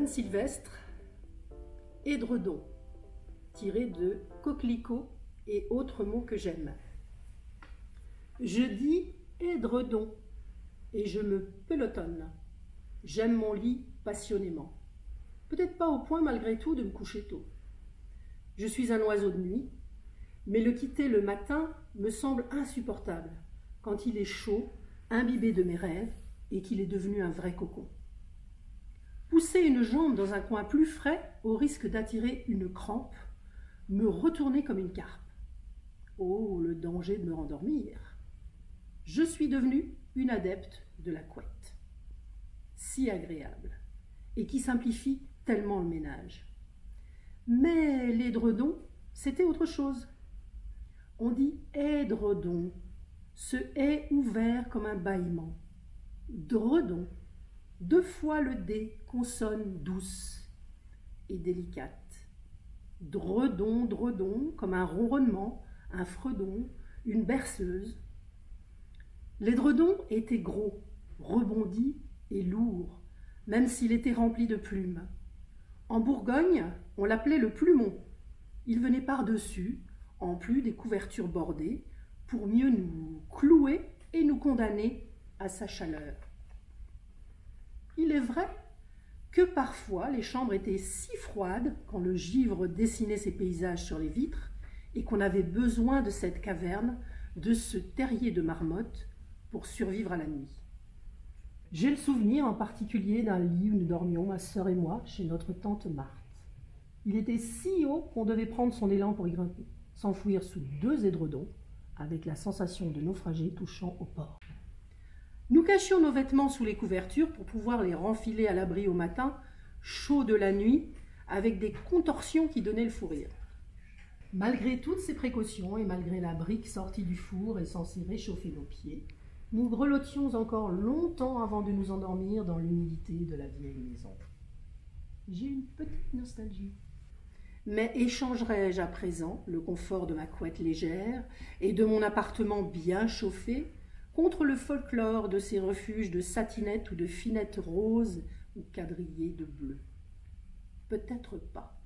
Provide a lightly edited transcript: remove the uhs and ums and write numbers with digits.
Sylvestre, édredon, tiré de coquelicot et autres mots que j'aime. Je dis édredon et je me pelotonne. J'aime mon lit passionnément. Peut-être pas au point malgré tout de me coucher tôt. Je suis un oiseau de nuit, mais le quitter le matin me semble insupportable quand il est chaud, imbibé de mes rêves et qu'il est devenu un vrai cocon. Pousser une jambe dans un coin plus frais au risque d'attirer une crampe, me retourner comme une carpe. Oh, le danger de me rendormir. Je suis devenue une adepte de la couette. Si agréable et qui simplifie tellement le ménage. Mais l'édredon, c'était autre chose. On dit édredon, ce est ouvert comme un bâillement. Dredon, 2 fois le D, consonne douce et délicate. Dredon, dredon, comme un ronronnement, un fredon, une berceuse. L'édredon était gros, rebondi et lourd, même s'il était rempli de plumes. En Bourgogne, on l'appelait le plumon. Il venait par-dessus, en plus des couvertures bordées, pour mieux nous clouer et nous condamner à sa chaleur. Il est vrai que parfois les chambres étaient si froides quand le givre dessinait ses paysages sur les vitres et qu'on avait besoin de cette caverne, de ce terrier de marmotte pour survivre à la nuit. J'ai le souvenir en particulier d'un lit où nous dormions, ma sœur et moi, chez notre tante Marthe. Il était si haut qu'on devait prendre son élan pour y grimper, s'enfouir sous 2 édredons, avec la sensation de naufrager touchant au port. Nous cachions nos vêtements sous les couvertures pour pouvoir les renfiler à l'abri au matin, chaud de la nuit, avec des contorsions qui donnaient le fou rire. Malgré toutes ces précautions et malgré la brique sortie du four et censée réchauffer nos pieds, nous grelottions encore longtemps avant de nous endormir dans l'humidité de la vieille maison. J'ai une petite nostalgie. Mais échangerais-je à présent le confort de ma couette légère et de mon appartement bien chauffé contre le folklore de ces refuges de satinettes ou de finettes roses ou quadrillés de bleu? Peut-être pas.